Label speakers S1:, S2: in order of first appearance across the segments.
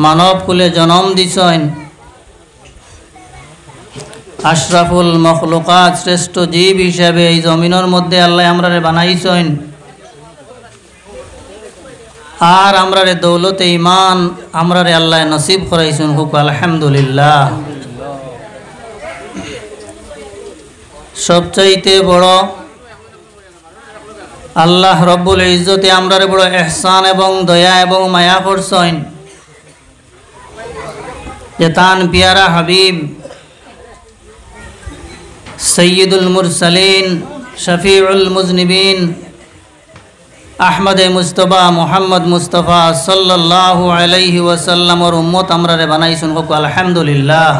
S1: মানব কুলে জন্ম দিছেন, আশরাফুল মখলুকাত শ্রেষ্ঠ জীব হিসেবে এই জমিনের মধ্যে আল্লাহ আমরারে বানাইছেন। আর আমরারে দৌলতে ইমান আমরারে আল্লাহ নসিব করাইছেন। হুক আলহামদুলিল্লাহ। সবচাইতে বড় আল্লাহ রব্বুল ইজ্জতে আমরারে বড় ইহসান এবং দয়া এবং মায়া করছেন যে তান পিয়ারা হাবিব সৈয়দুল মুরসালিন শফিউল মুজনিবিন আহমদে মুস্তফা মুহাম্মদ মুস্তফা সাল্লাল্লাহু আলাইহি ওয়াসাল্লামর উম্মত আমরারে বানাইছেন। হুক আলহামদুলিল্লাহ।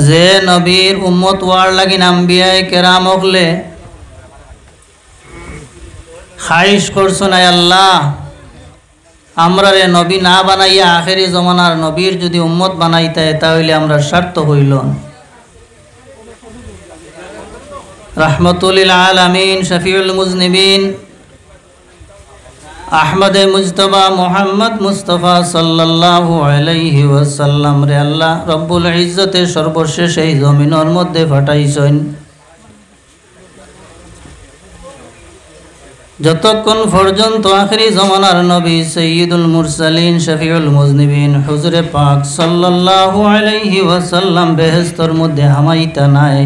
S1: যে নবীর উম্মত ওয়ার লাগিন আম্বিয়ায়ে কেরাম হলে খাইশ করছেন, আয় আল্লাহ আমরারে নবী না বানাইয়া আখেরি জমানার নবীর যদি উম্মত বানাইতে তাহলে আমরা স্বার্থ হইল। রাহমাতুল লিল আলামিন শফিউল মুজনিবিন আহমদে মুজতবা মুহাম্মদ মুস্তফা সাল্লাল্লাহু আলাইহি ওয়াসাল্লাম রে আল্লাহ রব্বুল ইজ্জতে সর্বশেষ এই জমিনের মধ্যে পাঠাইছেন। যতক্ষণ পর্যন্ত আখেরি জমানার নবী সৈয়দুল মুরসালিন শফিউল মুজনিবিন হুজুরে পাক সাল্লাল্লাহু আলাইহি ওয়াসাল্লাম বেহেশতের মধ্যে হামাইতা নাই,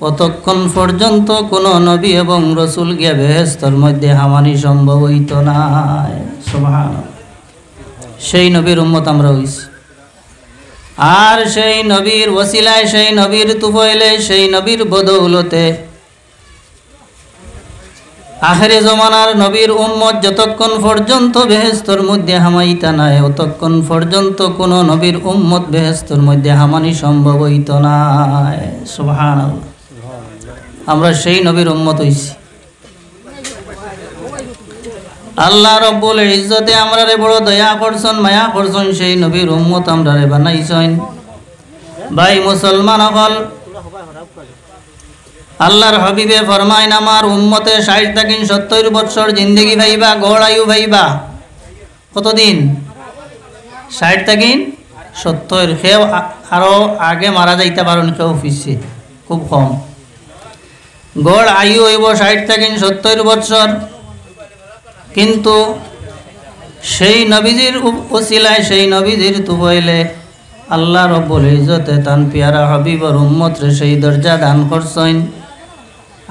S1: অতক্ষণ পর্যন্ত কোনো নবী এবং রসুল গিয়া বেহেশতের মধ্যে হামানি সম্ভব হইত নাই। সুবহানাল্লাহ। সেই নবীর উম্মত আমরা হইছি। আর সেই নবীর ওসিলায়, সেই নবীর তুফাইলে, সেই নবীর বদৌলতে আখেরি জমানার নবীর উম্মত যতক্ষণ পর্যন্ত বেহেশতের মধ্যে হামাইতা নাই, অতক্ষণ পর্যন্ত কোনো নবীর উম্মত বেহেশতের মধ্যে হামানি সম্ভব হইত নাই। সুবহানাল্লাহ। আমরা সেই নবীর উম্মত হইছি। আল্লাহ রব্বুল ইজ্জতে আমরারে বড় দয়া করছেন, মায়া করছেন, সেই নবীর উম্মত আমরারে বানাইছেন। ভাই মুসলমান হল, আল্লাহর হাবিবে ফরমাইন আমার উম্মতে 60 থেকে 70 বছর জিন্দেগি ভাইবা, গড় আয়ু ভাইবা। কতদিন? 60 থেকে 70। কেউ আরো আগে মারা যাইতে পারেন, কেউ পিছিয়ে, খুব কম। গড় আয়ু হইব 60 থেকে 70 বছর। কিন্তু সেই নবীজির ওসিলায়, সেই নবীজির তুফাইলে আল্লাহ রব্বুল ইজ্জতে তান পিয়ারা হাবিবর উম্মতরে সেই দরজা দান করছেন।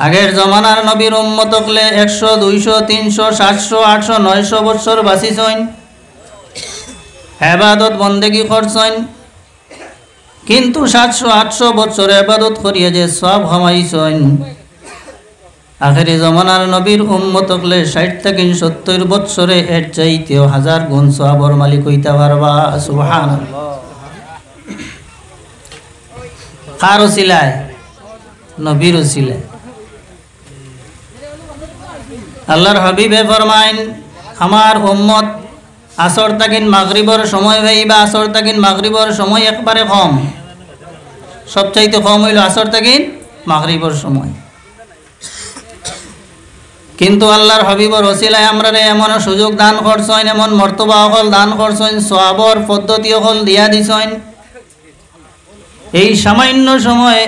S1: আগের জমানার নবীর উম্মত হলে 100, 200, 300, 700, 800, 900 বছর বাঁচিছেন, ইবাদত বন্দেগি করছেন। কিন্তু 700, 800 বছর ইবাদত করিয়া যে সব হামাইছেন, আখেরি জমানার নবীর উম্মত হলে 60 থেকে 70 বছরে এর চাইতেও 1000 গুণ সওয়াবের মালিক হইতে পারবা। সুবহানাল্লাহ। কার ওসিলায়? নবীর ওসিলায়। আল্লাহর হাবিবে ফরমাইন আমার উম্মত আসর তাকিন মাগরিবর সময় ভাইবা, আসর তাকিন মাগরিবর সময় একবারে কম, সবচাইতে কম হইল আসর তাকিন মাগরিবর সময়। কিন্তু আল্লাহর হাবিবর ওসিলায় আমরারে এমন সুযোগ দান করছেন, এমন মর্তবা হল দান করছেন, সওয়াবর পদ্ধতি হল দিয়া দিছেন। এই সামান্য সময়ে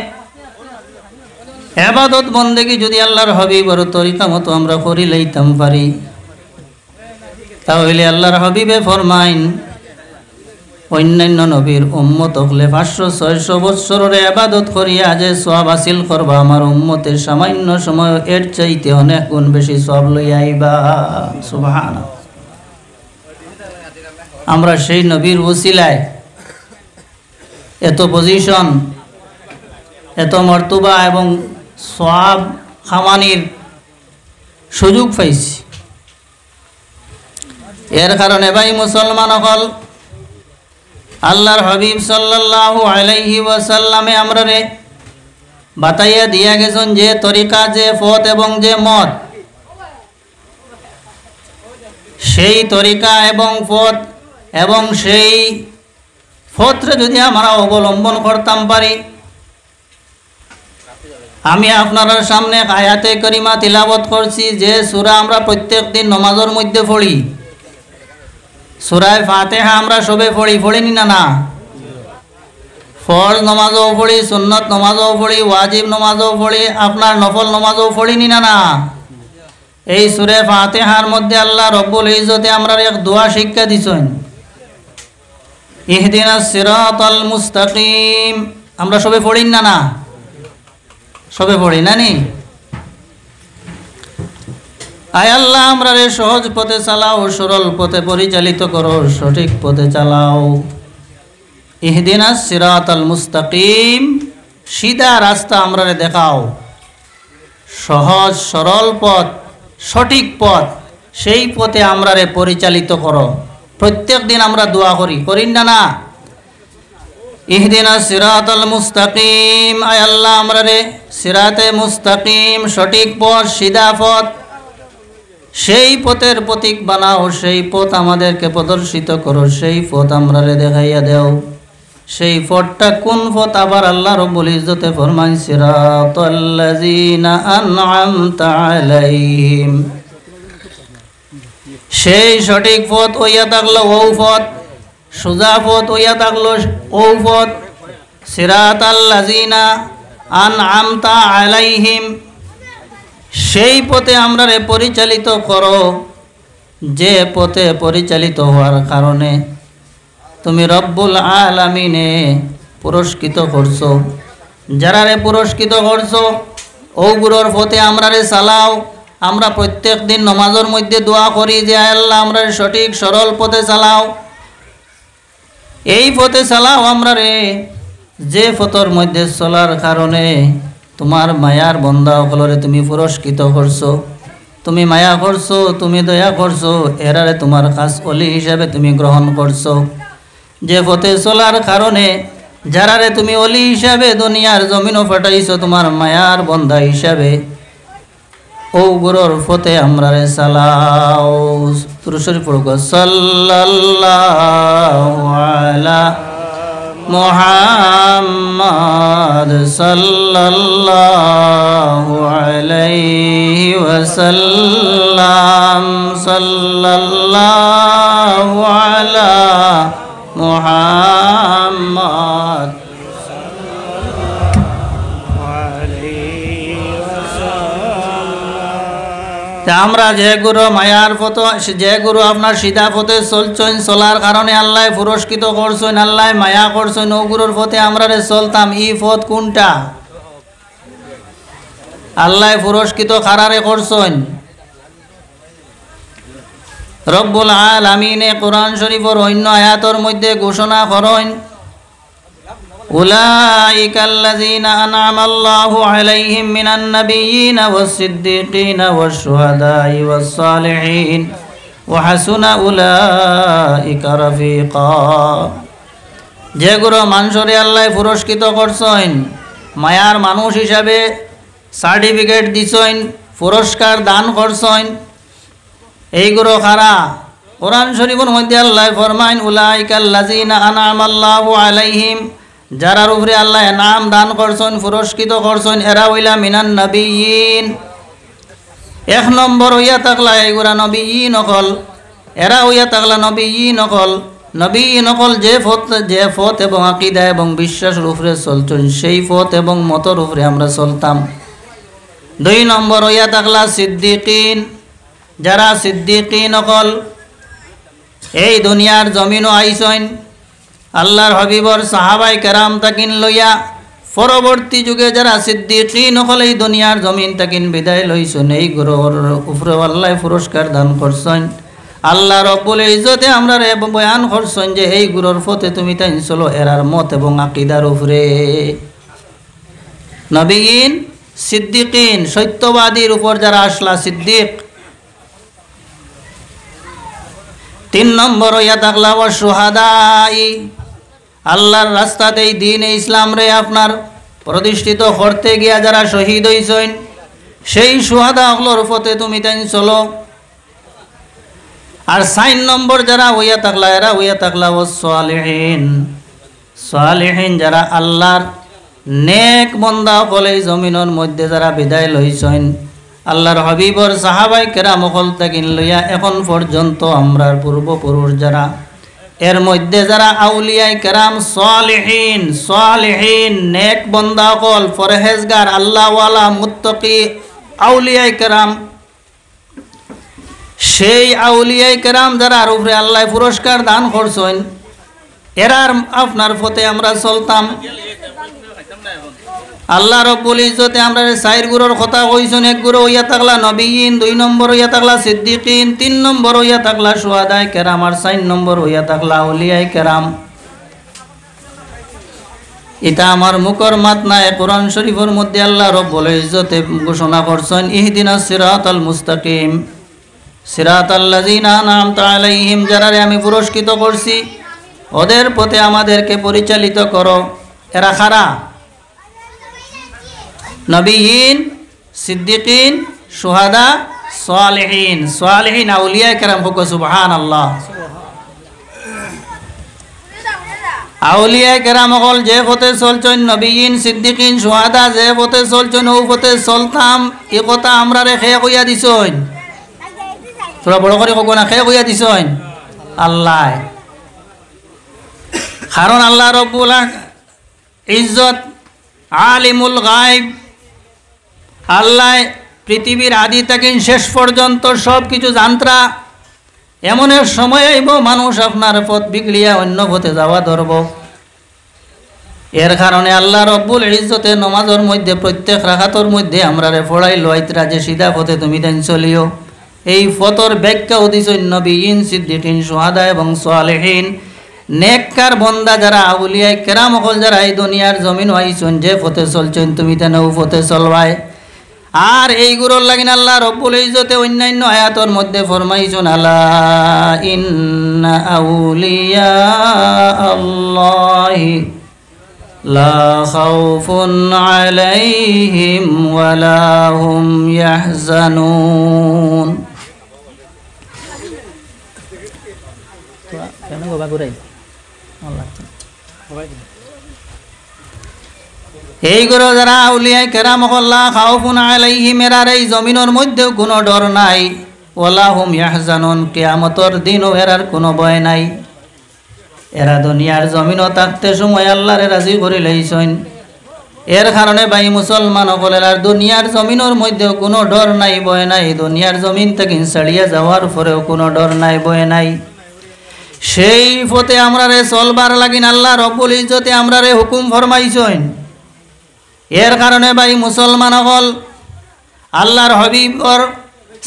S1: ইবাদত বন্দেগি যদি আল্লাহর হাবিবর তরিকা মতো আমরা করি লইতাম পারি, তাহলে আল্লাহর হাবিবে ফরমাইন অন্যান্য নবীর উম্মত হলে 500-600 বছরের ইবাদত করিয়া যে সওয়াব হাসিল করবা, আমার উম্মতের সামান্য সময় এর চাইতে অনেক গুণ বেশি সওয়াব লইয়া আইবা। সুবহানাল্লাহ। আমরা সেই নবীর ওসিলায় এত পজিশন, এত মর্তবা এবং সওয়াব খামানির সুযোগ পাইছি। এর কারণে ভাই মুসলমান হল, আল্লাহর হাবিব সাল্লাল্লাহু আলাইহি ওয়াসাল্লামে আমরারে বাতাইয়া দিয়া গেছেন যে তরিকা, যে পথ এবং যে মত, সেই তরিকা এবং পথ এবং সেই পথরে যদি আমরা অবলম্বন করতাম পারি। আমি আপনার সামনে আয়াতে করিমা তিলাবত করছি, যে সূরা আমরা প্রত্যেক দিন নামাজের মধ্যে পড়ি, সূরা ফাতিহা আমরা সবে পড়িনি না? ফরজ নমাজও পড়ি, সুন্নত নমাজও পড়ি, ওয়াজিব নমাজও পড়ি, আপনার নফল নমাজও পড়িনি না? এই সূরা ফাতিহার মধ্যে আল্লাহ রব্বুল ইজ্জতে আমরা এক দোয়া শিক্ষা দিছেন, ইহদিনাস সিরাতাল মুস্তাকিম। আমরা সবে পড়ি না? সবে পড়ি না নি? আয় আল্লাহ আমরা রে সহজ পথে চালাও, সরল পথে পরিচালিত করো, সঠিক পথে চালাও। ইহদিনাস সিরাতাল মুস্তাকিম, সিধা রাস্তা আমরা রে দেখাও, সহজ সরল পথ, সঠিক পথ, সেই পথে আমরা রে পরিচালিত করো। প্রত্যেক দিন আমরা দোয়া করি না? ইহদিনাস সিরাতাল মুস্তাকিম, আয় আল্লাহ আমরা রে সিরাতে মুস্তাকিম, সঠিক পথ, সিধা পথ, সেই পথের প্রতীক বানাও, সেই পথ আমাদেরকে প্রদর্শিত করো, সেই পথ আমরা রে দেখাইয়া দেও। সেই পথটা কোন পথ? আবার আল্লাহ রব্বুল ইজ্জতে ফরমান, সিরাতাল্লাযীনা আন'আমতা আলাইহিম। সেই সঠিক পথ ওইয়া থাকলো ও পথ, সোজা পথ ওইয়া থাকলো ও পথ। সিরাতাল্লাযীনা আন'আমতা আলাইহিম, সেই পথে আমরা রে পরিচালিত করো, যে পথে পরিচালিত হওয়ার কারণে তুমি রব্বুল আলামিনে পুরস্কৃত করছো। যারা রে পুরস্কৃত করছো ওগুলোর পথে আমরা রে চালাও। আমরা প্রত্যেক দিন নমাজের মধ্যে দোয়া করি যে আল্লাহ আমরা সঠিক সরল পথে চালাও, এই পথে চালাও আমরা রে, যে পথের মধ্যে চলার কারণে তোমার মায়ার বন্দা সকলরে তুমি পুরস্কৃত করছো, তুমি মায়া করছো, তুমি দয়া করছো, এরারে তোমার কাজ অলি হিসাবে তুমি গ্রহণ করছো। যে পথে চলার কারণে যারারে তুমি অলি হিসাবে দুনিয়ার জমিনও ফাটাইছো তোমার মায়ার বন্দা হিসাবে, ও গুরুর পথে আমরা রে চালাও। তুরুশরী পড়ব, সাল্লাল্লাহু আলা মুহাম্মাদ সাল্লাল্লাহু আলাইহি ওয়াসাল্লাম, সাল্লাল্লাহু আলা মুহাম্মাদ। আমরা যে গুরু মায়ার পথ, যে গুরু আপনার সিধা পথে চলছেন, চলার কারণে আল্লাহ পুরস্কৃত করছেন, আল্লাহ মায়া করছেন, ও গুরুর পথে আমরা রে চলতাম। ই পথ কোনটা? আল্লাহ পুরস্কৃত কারারে করছেন? রব্বুল আলামিনে কোরআন শরীফের অন্য আয়াতের মধ্যে ঘোষণা করেন, উলাইকাল্লাযীনা আন'আমাল্লাহু আলাইহিম মিনান নাবিয়্যিনা ওয়াস-সিদ্দীকিনা ওয়াশ-শুহাদাই ওয়াস-সালিহিন ওয়া হাসুনা উলাইকা রাফীকা। যেগুলো মানুষরে আল্লাহ পুরস্কৃত করছেন, মায়ার মানুষ হিসাবে সার্টিফিকেট দিছেন, পুরস্কার দান করছেন, এইগুলো কারা? কোরআন শরীফের মধ্যে আল্লাহ ফরমাইন, উলাইকাল্লাযীনা আন'আমাল্লাহু আলাইহিম, যারার উপরে আল্লাহ নাম দান করছেন, পুরস্কৃত করছেন, এরা হইলা মিনান নবিয়্যিন। এক নম্বর হইয়া থাকলা এগুলা নবিয়্যিন নকল, এরা হইয়া থাকলা নবিয়্যিন নকল। নবিয়্যিন নকল যে পথ এবং আকীদা এবং বিশ্বাসের উপরে চলছেন, সেই পথ এবং মতের উপরে আমরা চলতাম। দুই নম্বর হইয়া থাকলা সিদ্দিকিন, যারা সিদ্দিকিন নকল, এই দুনিয়ার জমিনও আইসেন আল্লাহর হাবিবর সাহাবাই কেরাম তাকিন লইয়া। পরবর্তী যুগে যারা সিদ্দিকিন নকল এই দুনিয়ার জমিন তাকিন বিদায় লইছেন, এই গুরুর উপরে আল্লাহ পুরস্কার দান করছেন। আল্লাহ রব্বুল ইজ্জতে আমরা রে বয়ান করছেন যে এই গুরুর পথে তুমি তাই চলো, এরার মত এবং আকীদার উপরে। নবীন সিদ্দিকিন, সত্যবাদীর উপর যারা আসলা সিদ্দিক। তিন নম্বর হইয়া থাকলা ওয়াশ-শুহাদাই, আল্লাহর রাস্তাতে এই দ্বীন ইসলাম রে আপনার প্রতিষ্ঠিত করতে গিয়া যারা শহীদ হইছেন, সেই শুহাদা হলোর পথে তুমি তাই চলো। আর 4 নম্বর যারা হইয়া থাকলা, এরা হইয়া থাকলা ওয়াস-সালিহিন, সালিহিন যারা আল্লাহর নেক বান্দা হলে জমিনের মধ্যে যারা বিদায় লইছেন, আল্লাহর হাবিবর সাহাবাই কেরাম হল তাকিন লইয়া এখন পর্যন্ত আমরার পূর্বপুরুষ যারা এর মধ্যে যারা আউলিয়াই কেরাম সালেহীন নেক বন্দা হল ফরহেজগার আল্লাহওয়ালা মুত্তাকি আউলিয়াই কেরাম, সেই আউলিয়াই কেরাম যারা উপরে আল্লাহ পুরস্কার দান করছেন এরার আপনার পথে আমরা চলতাম। আল্লাহ রব্বুল ইজ্জতে আমরা চার গুরুর কথা কইছেন। এক গুরু হইয়া থাকলা নবীন, 2 নম্বর হইয়া থাকলা সিদ্দিকিন, 3 নম্বর হইয়া থাকলা শুহাদায়ে কেরাম, আর 4 নম্বর হইয়া থাকলা আউলিয়ায়ে কেরাম। এটা আমার মুখর মাত নাই, কোরআন শরীফের মধ্যে আল্লাহ রব্বুল ইজ্জতে ঘোষণা করছেন ইহদিনাস সিরাতাল মুস্তাকিম সিরাতাল্লাযিনা আনআমতা আলাইহিম, যারারে আমি পুরস্কৃত করছি ওদের পথে আমাদেরকে পরিচালিত করো। এরা খারা নবীন, সিদ্দিকিন, শুহাদা, সালেহীন আউলিয়া কেরাম। হোক সুবহানাল্লাহ। আউলিয়া কেরাম হল যে পথে চলছেন, নবীন, সিদ্দিকিন, শুহাদা যে পথে চলছেন ও পথে চলতাম, এ কথা আমরা রেখে কইয়া দিছইন। তোরা বড় করে হোক না, খেয়ে কইয়া দিছইন আল্লাহ। কারণ আল্লাহ রব্বুল ইজ্জত আলিমুল গায়ব, আল্লাহ পৃথিবীর আদি থেকে শেষ পর্যন্ত সব কিছু জানত্রা। এমন এক সময় আইব মানুষ আপনার পথ বিগড়িয়া অন্য পথে যাওয়া ধরব। এর কারণে আল্লাহ রব্বুল ইজ্জতে নমাজের মধ্যে প্রত্যেক রাকাতের মধ্যে আমরা পড়াই লইতরা যে সিধা পথে তুমি দেন চলিও। এই পথর ব্যাখ্যা দিছেন নবীন, সিদ্দিকিন, শুহাদা এবং সালেহীন নেককার বন্দা যারা আউলিয়া কেরাম হল, যারা এই দুনিয়ার জমিন আইছেন যে পথে চলছেন তুমি তেন ও পথে চলবাই। আর এই গুরুর লাগিন আল্লাহ রব্বুল ইজ্জতে অন্যান্য আয়াতের মধ্যে ফরমাইছেন আলা ইন্না আউলিয়া আল্লাহি লা খাউফুন আলাইহিম ওয়ালা হুম ইয়াহজানুন। এই গুরু যারা আউলিয়া কেরাম লা খাউফুন আলাইহিম, এরার এই জমিনের মধ্যেও কোনো ডর নাই, ওয়ালা হুম ইয়াহজানুন, কিয়ামতের দিনও এরার কোনো ভয় নাই। এরা দুনিয়ার জমিনও থাকতে সময় আল্লাহরে রাজি করে লইছেন। এর কারণে ভাই মুসলমান সকলের আর দুনিয়ার জমিনের মধ্যেও কোনো ডর নাই, ভয় নাই। দুনিয়ার জমিন থেকে ছাড়িয়ে যাওয়ার পরেও কোনো ডর নাই, ভয় নাই। সেই পথে আমরা চলবার লাগিন আল্লাহ রব্বুল ইজ্জতে আমরা হুকুম ফরমাইছেন। এর কারণে ভাই মুসলমান হল আল্লাহর হাবিবর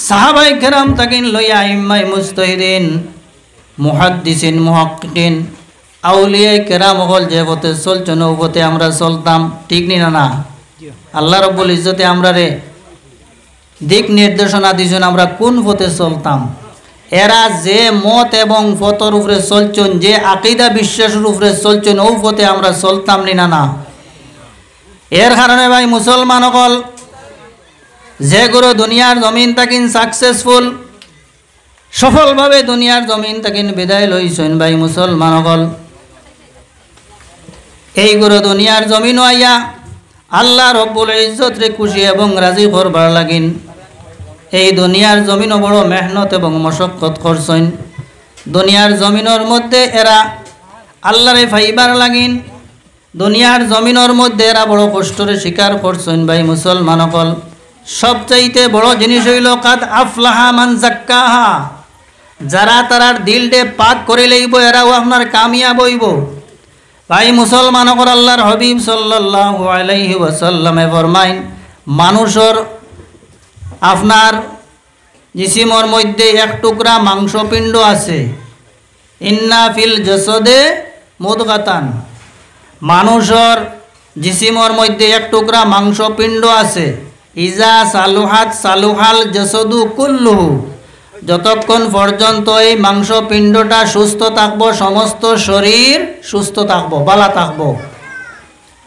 S1: সাহাবাই কেরাম তাকিন লইয়া ইমাই মুজতাহিদিন, মুহাদ্দিসিন, মুহাক্কিকিন, আউলিয়া কেরাম হল যে পথে চলছেন ও পথে আমরা চলতাম। ঠিক নি না? আল্লাহ রব্বুল ইজ্জতে আমরা দিক নির্দেশনা দিয়েছেন আমরা কোন পথে চলতাম। এরা যে মত এবং পথর উপরে চলছেন, যে আকীদা বিশ্বাসের উপরে চলছেন ও পথে আমরা চলতাম নি না? এর কারণে ভাই মুসলমান হল যে গুরু দুনিয়ার জমিন তাকিন সাকসেসফুল, সফলভাবে দুনিয়ার জমিন তাকিন বিদায় লইছেন ভাই মুসলমান হল, এই গুরু দুনিয়ার জমিন আইয়া আল্লাহ রব্বুল ইজ্জত রে খুশি এবং রাজি করবার লাগিন এই দুনিয়ার জমিনও বড় মেহনত এবং মশক্কত করছেন। দুনিয়ার জমিনের মধ্যে এরা আল্লাহরে ফাইবার লাগিন, দুনিয়ার জমিনের মধ্যে এরা বড় কষ্টরে স্বীকার করছেন ভাই মুসলমান হল। সবচাইতে বড় জিনিস হইল কাদ আফলাহা মান জাক্কাহা, যারা তারার দিলটে পাক করে লইব এরাও আপনার কামিয়াব হইব। ভাই মুসলমান হল আল্লাহর হাবিব সাল্লাল্লাহু আলাইহি ওয়াসাল্লামে ফরমাইন, মানুষের আপনার জিসিমর মধ্যে এক টুকরা মাংসপিণ্ড আছে, ইন্না ফিল জাসাদে মুদগাতান, মানুষের জিসিমর মধ্যে এক টুকরা মাংসপিণ্ড আছে, ইজা সালুহাত সালুহাল জাসাদু কুল্লুহু, যতক্ষণ পর্যন্ত এই মাংসপিণ্ডটা সুস্থ থাকবো সমস্ত শরীর সুস্থ থাকবো, বালা থাকবো।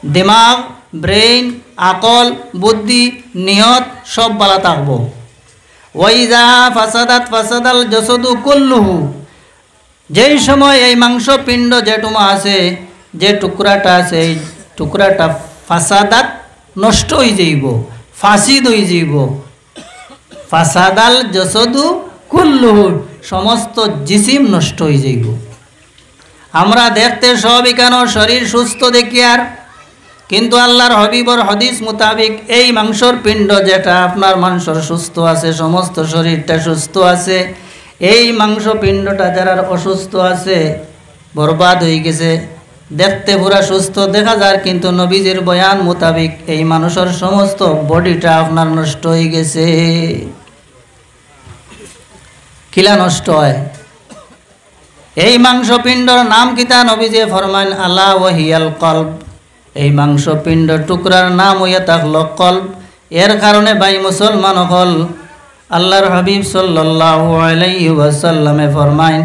S1: দিমাগ, ব্রেইন, আকল, বুদ্ধি, নিয়ত সব বালা থাকবো। ওয়াইজা ফাসাদাত ফাসাদাল জাসাদু কুল্লুহু, যেই সময় এই মাংসপিণ্ড যেটুমা আছে, যে টুকরাটা আছে, এই টুকরাটা ফাসাদাত নষ্ট হয়ে যাইব, ফাসিদ হয়ে যাইব, ফাসাদাল জসদু কুল্লুহু, সমস্ত জিসিম নষ্ট হয়ে যাইব। আমরা দেখতে সবই কেন শরীর সুস্থ দেখি, আর কিন্তু আল্লাহর হবিবর হাদিস মোতাবিক এই মাংসর পিণ্ড যেটা আপনার মাংসর সুস্থ আছে, সমস্ত শরীরটা সুস্থ আছে, এই মাংস পিণ্ডটা যারা অসুস্থ আছে বরবাদ হয়ে গেছে। দেখতে পুরা সুস্থ দেখা যায়, কিন্তু নবীজির বয়ান মোতাবিক এই মানুষের সমস্ত বডিটা আপনার নষ্ট হয়ে গেছে। কিলা নষ্ট হয়? এই মাংসপিণ্ডর নাম কিতা? নবীজি ফরমান আলা ওয়াহিয়াল কলব, এই মাংসপিণ্ড টুকরার নাম হইয়া থাকল কলব। এর কারণে ভাই মুসলমান হল, আল্লাহর হাবিব সাল্লাল্লাহু আলাইহি ওয়াসাল্লামে ফরমাইন,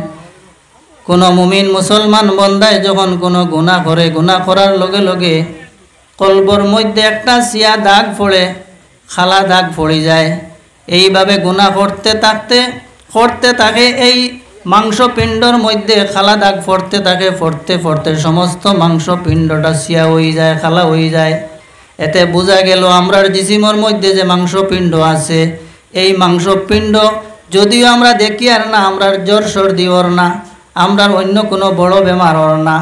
S1: কোন মুমিন মুসলমান বন্দায় যখন কোনো গুনাহ করে, গুনাহ করার লগে লগে কলবর মধ্যে একটা সিয়া দাগ পড়ে, খালা দাগ পড়ে যায়। এইভাবে গুনাহ করতে থাকে এই মাংসপিণ্ডর মধ্যে খালা দাগ পড়তে থাকে, পড়তে সমস্ত মাংসপিণ্ডটা সিয়া হয়ে যায়, খালা হয়ে যায়। এতে বোঝা গেল আমরার জিসিমর মধ্যে যে মাংসপিণ্ড আছে, এই মাংসপিণ্ড যদিও আমরা দেখি আর না, আমরার জ্বর সর্দি ওর না, আমরার অন্য কোনো বড় বেমার ওর না,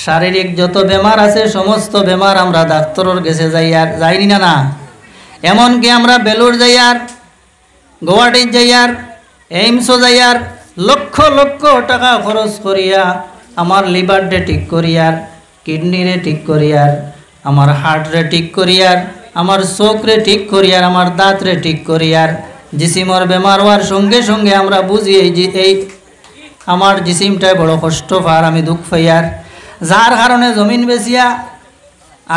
S1: শারীরিক যত বেমার আছে সমস্ত বেমার আমরা ডাক্তারের কাছে যাইনি না। এমনকি আমরা বেলুর যাইয়ার, গুয়াহাটির যাইয়ার, এইমসও যাইয়ার লক্ষ লক্ষ টাকা খরচ করিয়া আমার লিভারটা ঠিক করিয়ার, কিডনিরে ঠিক করিয়ার, আমার হার্টরে ঠিক করিয়ার, আমার চোখরে ঠিক করিয়ার, আমার দাঁতরে ঠিক করিয়ার, জিসিমর বেমার হওয়ার সঙ্গে সঙ্গে আমরা বুঝি এই আমার জিসিমটায় বড় কষ্ট পার, আমি দুঃখ পাইয়ার, যার কারণে জমিন বেচিয়া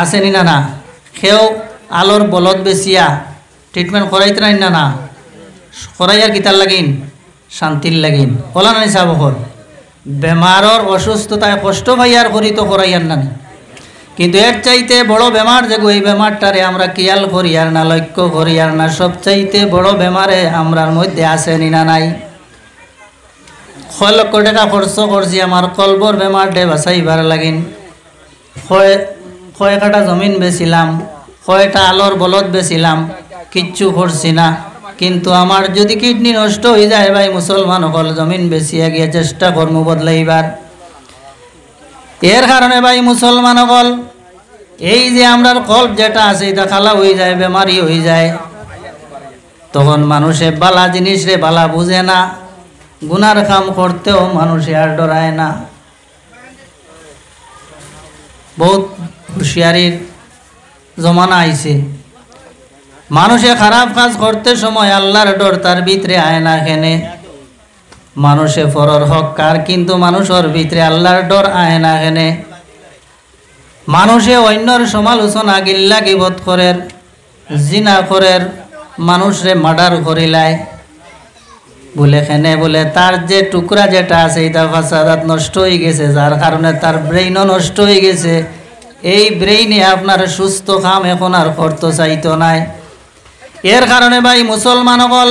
S1: আসেনি না, সেও আলোর বলদ বেচিয়া ট্রিটমেন্ট করাইতে নাই না, করাইয়ার কিতার লাগিন, শান্তির লাগিন, বলা নাই সাবকর বেমারর অসুস্থতায় কষ্ট পাইয়ার করি তো করাইয়ার না। কিন্তু এর চাইতে বড় বেমার যেগো, এই বেমারটারে আমরা খেয়াল করি আর না, লক্ষ্য করি আর না, সবচাইতে বড় বেমারে আমরার মধ্যে আসেনি না নাই। 6 লক্ষ টাকা খরচ করছি আমার কলবর বেমারটা বাঁচাইবার লাগিন, কয়েকটা জমিন বেছিলাম, কয়টা আলোর বলদ বেছিলাম, কিচ্ছু করছি না। কিন্তু আমার যদি কিডনি নষ্ট হয়ে যায় ভাই মুসলমান হল, জমিন বেচিয়া গিয়ে চেষ্টা করবো বদলাইবার। এর কারণে ভাই মুসলমান হল, এই যে আমরার কল্প যেটা আছে এটা খালা হয়ে যায়, বেমারি হয়ে যায়, তখন মানুষে বালা জিনিস রে বালা বুঝে না, গুনার কাম করতেও মানুষে আর ডরায় না। বহুত হুঁশিয়ারির জমানা আইছে, মানুষে খারাপ কাজ করতে সময় আল্লাহর ডর তার ভিতরে আয় না। এখানে মানুষে পরর হক কার, কিন্তু মানুষের ভিতরে আল্লাহর ডর আয় না। এখানে মানুষে অন্যর সমালোচনা গিল্লা গিবত করের, জিনা করের, মানুষরে মার্ডার করিলায় বলে, এখানে বলে তার যে টুকরা যেটা আছে এটা ফাসাদাত নষ্ট হয়ে গেছে, যার কারণে তার ব্রেইনও নষ্ট হয়ে গেছে। এই ব্রেইনে আপনার সুস্থ কাম এখন আর করতে চাইতো নাই। এর কারণে ভাই মুসলমান হল,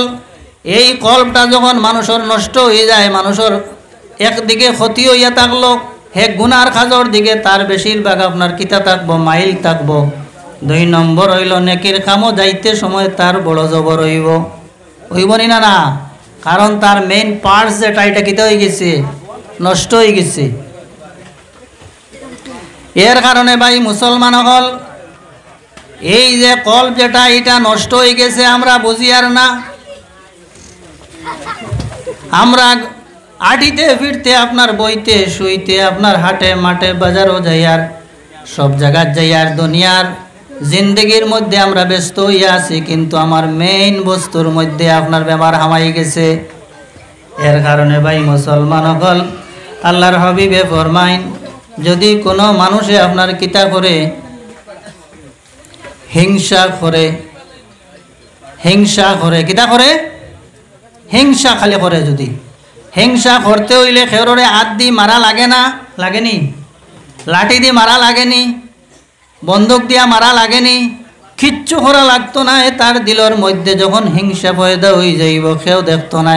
S1: এই কল্পটা যখন মানুষের নষ্ট হয়ে যায়, মানুষের একদিকে ক্ষতি হইয়া থাকলো, হে গুনার কাজর দিকে তার বেশিরভাগ আপনার কিতা থাকবো, মাইল থাকবো। 2 নম্বর হইল নেকির কামও যাইতে সময় তার বড় জবর হইব না, কারণ তার মেইন পার্টস যেটা এটা কিতা হয়ে গেছে, নষ্ট হয়ে গেছে। এর কারণে ভাই মুসলমান হল, এই যে কল্প যেটা এটা নষ্ট হয়ে গেছে আমরা বুঝি আর না। আমরা আটিতে ফিরতে, আপনার বইতে শুইতে, আপনার হাটে মাঠে বাজারও যাইয়ার, সব জায়গার যাইয়ার, দুনিয়ার জিন্দগির মধ্যে আমরা ব্যস্ত হইয়া আছি, কিন্তু আমার মেইন বস্তুর মধ্যে আপনার বেমার হামাই গেছে। এর কারণে ভাই মুসলমান হল, আল্লাহর হাবিবে ফরমাইন, যদি কোনো মানুষে আপনার কিতা করে, হিংসা করে, কিতা করে, হিংসা খালি করে, যদি হিংসা করতে হইলে খেররে হাত দি মারা লাগে না, লাগেনি, লাঠি দিয়ে মারা লাগেনি, বন্দুক দিয়া মারা লাগেনি, কিচ্ছু করা লাগতো না। তার দিলর মধ্যে যখন হিংসা পয়দা হয়ে যাইব, কেউ দেখতো না।